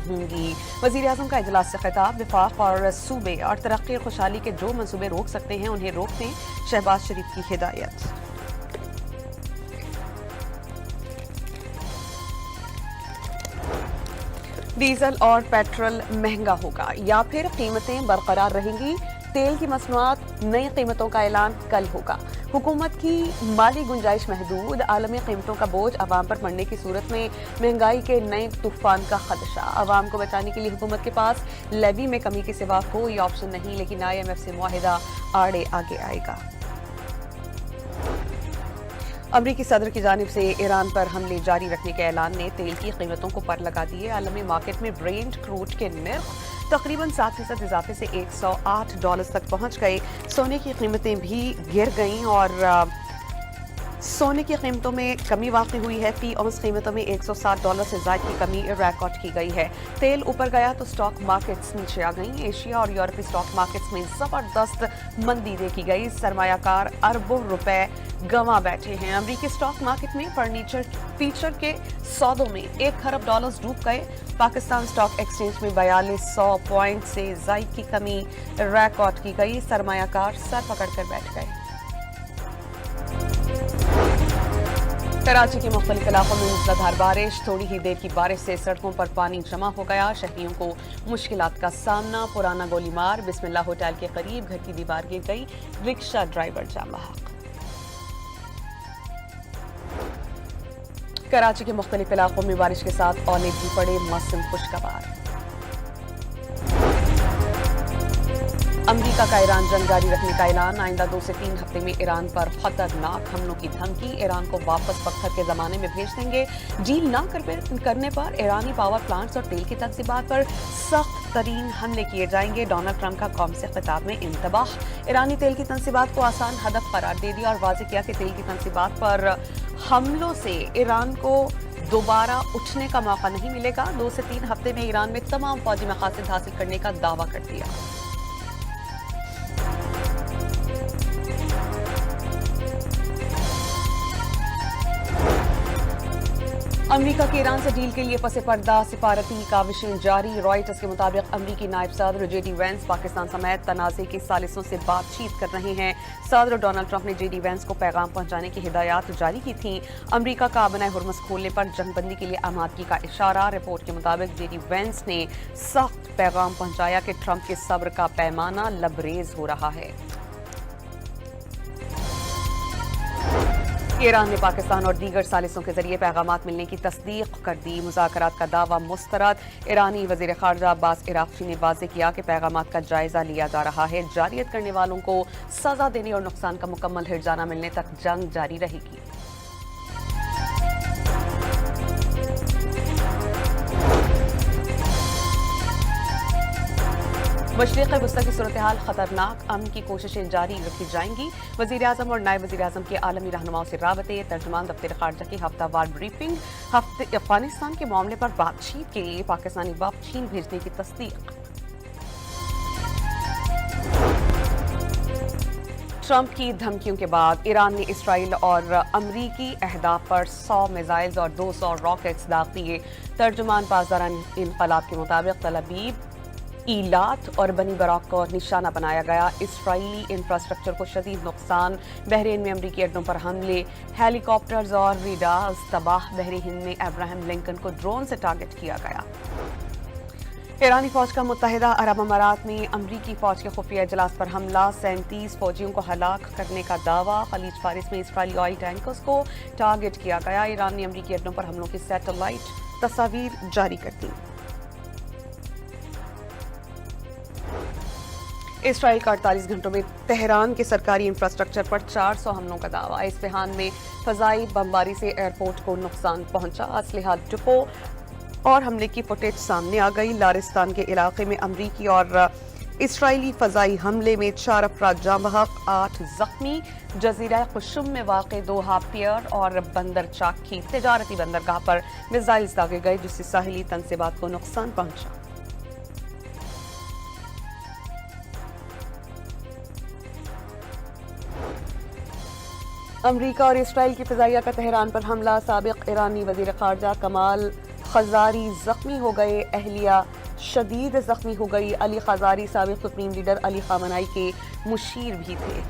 होंगी। वज़ीर-ए-आज़म का इजलास से खिताब, वफाक और सूबे और तरक्की और खुशहाली के जो मंसूबे रोक सकते हैं उन्हें रोक दें, शहबाज शरीफ की हिदायत। डीजल और पेट्रोल महंगा होगा या फिर कीमतें बरकरार रहेंगी? तेल की मसनूआत नई कीमतों का ऐलान कल होगा। हुकूमत की माली गुंजाइश महदूद, आलमी कीमतों का बोझ अवाम पर पड़ने की सूरत में महंगाई के नए तूफान का खदशा। अवाम को बचाने के लिए हुकूमत के पास लेवी में कमी के सिवा कोई ऑप्शन नहीं, लेकिन IMF से मुआहिदा आड़े आगे आएगा। अमरीकी सदर की जानिब से ईरान पर हमले जारी रखने के ऐलान ने तेल की कीमतों को पर लगा दिए। आलमी मार्केट में ब्रेंट क्रूड के निर्ख तकरीबन 7% इजाफे से $108 तक पहुंच गए। सोने की कीमतें भी गिर गईं और सोने की कीमतों में कमी वाक़ई हुई है। फी औंस कीमतों में $160 से ज़ायद की कमी रिकॉर्ड की गई है। तेल ऊपर गया तो स्टॉक मार्केट्स नीचे आ गईं। एशिया और यूरोपीय स्टॉक मार्केट्स में ज़बरदस्त मंदी देखी गई। सरमायाकार अरबों रुपए गंवा बैठे हैं। अमरीकी स्टॉक मार्केट में फीचर के सौदों में $1 खरब डूब गए। पाकिस्तान स्टॉक एक्सचेंज में 4200 पॉइंट से ज़ायद की कमी रिकॉर्ड की गई। सरमायाकार सर पकड़कर बैठ गए। कराची के मुख्तलिफ इलाकों में मूसलाधार बारिश, थोड़ी ही देर की बारिश से सड़कों पर पानी जमा हो गया। शहरियों को मुश्किलात का सामना। पुराना गोलीमार बिस्मिल्लाह होटल के करीब घर की दीवार गिर गई, रिक्शा ड्राइवर जाम बहक। कराची के मुख्तलिफ इलाकों में बारिश के साथ ओले भी पड़े, मौसम खुशगवार। अमरीका का ईरान जंग जारी रखने का ऐलान, आइंदा 2 से 3 हफ्ते में ईरान पर खतरनाक हमलों की धमकी। ईरान को वापस पत्थर के जमाने में भेज देंगे। डील न करने पर ईरानी पावर प्लांट्स और तेल की तनसीबात पर सख्त तरीन हमले किए जाएंगे। डोनाल्ड ट्रंप का कौम से खिताब में इंतबाह। ईरानी तेल की तनसीबात को आसान हदफ करार दे दिया और वाज़ेह किया कि तेल की तनसीबात पर हमलों से ईरान को दोबारा उठने का मौका नहीं मिलेगा। 2 से 3 हफ्ते में ईरान में तमाम फौजी मकासद हासिल करने का दावा कर दिया। अमरीका के ईरान से डील के लिए पसे पर्दा सिफारती काविशें जारी। रॉयटर्स के मुताबिक अमरीकी नायब सदर JD वैंस पाकिस्तान समेत तनाज़े के सालिसों से बातचीत कर रहे हैं। सदर डोनाल्ड ट्रंप ने JD वैंस को पैगाम पहुंचाने की हिदायत जारी की थी। अमरीका का बना हुर्मुज़ खोलने पर जंगबंदी के लिए आमादगी का इशारा। रिपोर्ट के मुताबिक JD वैंस ने सख्त पैगाम पहुंचाया कि ट्रंप के सब्र का पैमाना लबरेज हो रहा है। ईरान ने पाकिस्तान और दीगर सालिसों के जरिए पैगामात मिलने की तस्दीक कर दी। मुज़ाकरात का दावा मुस्तरद। ईरानी वज़ीर ख़ारजा अब्बास इराक़ची ने वाज़ेह किया कि पैगामात का जायजा लिया जा रहा है। जारियत करने वालों को सज़ा देने और नुकसान का मुकम्मल हिर्जाना मिलने तक जंग जारी रहेगी। मशरिक़ वस्ता की सूरत हाल खतरनाक, अमन की कोशिशें जारी रखी जाएंगी। वज़ीर आज़म और नायब वज़ीर आज़म के आलमी रहनुमाओं से राबते। तर्जुमान दफ्तर ख़ारजा की हफ्तावार ब्रीफिंग। अफ़गानिस्तान के मामले पर बातचीत के लिए पाकिस्तानी वफ़द चीन भेजने की तस्दीक। ट्रंप की धमकियों के बाद ईरान ने इसराइल और अमरीकी अहदाफ पर 100 मिसाइल्स और 200 रॉकेट्स दाग दिए। तर्जुमान पासदार इनक़लाब के मुताबिक तलबीब, ईलात और बनी बराक को निशाना बनाया गया। इसराइली इंफ्रास्ट्रक्चर को शदीद नुकसान। बहरीन में अमरीकी अड्डों पर हमले, हेलीकॉप्टर्स और रेडार्स तबाह। बहरी हिंद में अब्राहम लिंकन को ड्रोन से टारगेट किया गया। ईरानी फौज का मुत्तहिदा अरब अमारात में अमरीकी फौज के खुफिया इजलास पर हमला। 37 फौजियों को हलाक करने का दावा। खलीज फारिस में इसराइली ऑयल टैंकर्स को टारगेट किया गया। ईरान ने अमरीकी अड्डों पर हमलों की सैटेलाइट तस्वीर जारी कर दी। इसराइल का 48 घंटों में तेहरान के सरकारी इंफ्रास्ट्रक्चर पर 400 हमलों का दावा। इस्फहान में फ़ज़ाई बमबारी से एयरपोर्ट को नुकसान पहुंचा। असलहा डिपो और हमले की फुटेज सामने आ गई। लारिस्तान के इलाके में अमरीकी और इसराइली फ़ज़ाई हमले में 4 अफराद जाँ बहक, 8 जख्मी। जजीरा खुशुम में वाक़ दोहा पियर और बंदर चाकी तिजारती बंदरगाह पर मिसाइल्स दागे गए, जिससे साहिली तनसीबात को नुकसान पहुंचा। अमरीका और इसराइल की फ़िज़ाइया का तेहरान पर हमला। साबिक़ ईरानी वज़ीर ख़ारजा कमाल खजारी जख्मी हो गए, अहलिया शदीद जख्मी हो गई। अली खजारी साबिक सुप्रीम लीडर अली खामनाई के मुशीर भी थे।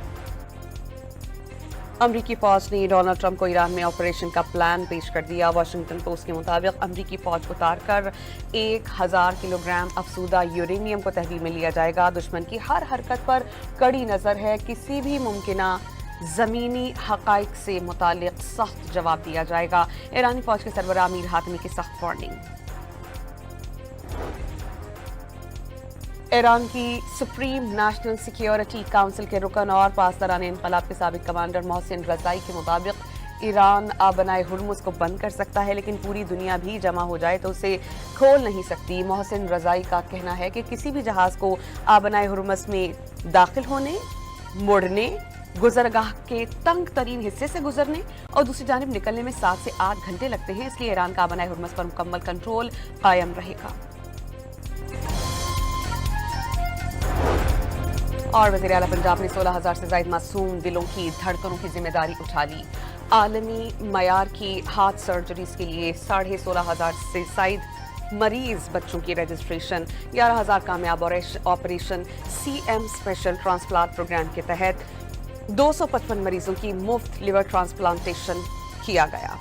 अमरीकी फौज ने डोनाल्ड ट्रंप को ईरान में ऑपरेशन का प्लान पेश कर दिया। वाशिंगटन पोस्ट के मुताबिक अमरीकी फौज उतारकर 1000 किलोग्राम अफसूदा यूरेनियम को तहवील में लिया जाएगा। दुश्मन की हर हरकत पर कड़ी नजर है, किसी भी मुमकिना जमीनी हकाइक से मुतालिक सख्त जवाब दिया जाएगा। ईरानी फौज के सरबराह अमीर हातमी की सख्त वार्निंग। ईरान की सुप्रीम नेशनल सिक्योरिटी काउंसिल के रुकन और पासदारान इनकलाब के साबिक कमांडर मोहसिन रजाई के मुताबिक ईरान आबनाए हुर्मुज को बंद कर सकता है, लेकिन पूरी दुनिया भी जमा हो जाए तो उसे खोल नहीं सकती। मोहसिन रजाई का कहना है कि किसी भी जहाज को आबनाए हुर्मुज में दाखिल होने, मुड़ने, गुजरगाह के तंग तरीन हिस्से से गुजरने और दूसरी जानिब निकलने में 7 से 8 घंटे लगते हैं। इसलिए ईरान का आबनाए हुर्मुज पर मुकम्मल कंट्रोल कायम रहेगा। और वज़ीर आला पंजाब ने 16,000 से ज़ायद मासूम दिलों की धड़कनों की जिम्मेदारी उठा ली। आलमी मयार की हार्ट सर्जरीज के लिए 16,500 से ज़ायद मरीज बच्चों की रजिस्ट्रेशन। 11,000 कामयाब operation CM special transplant programme के तहत 255 मरीजों की मुफ्त लिवर ट्रांसप्लांटेशन किया गया।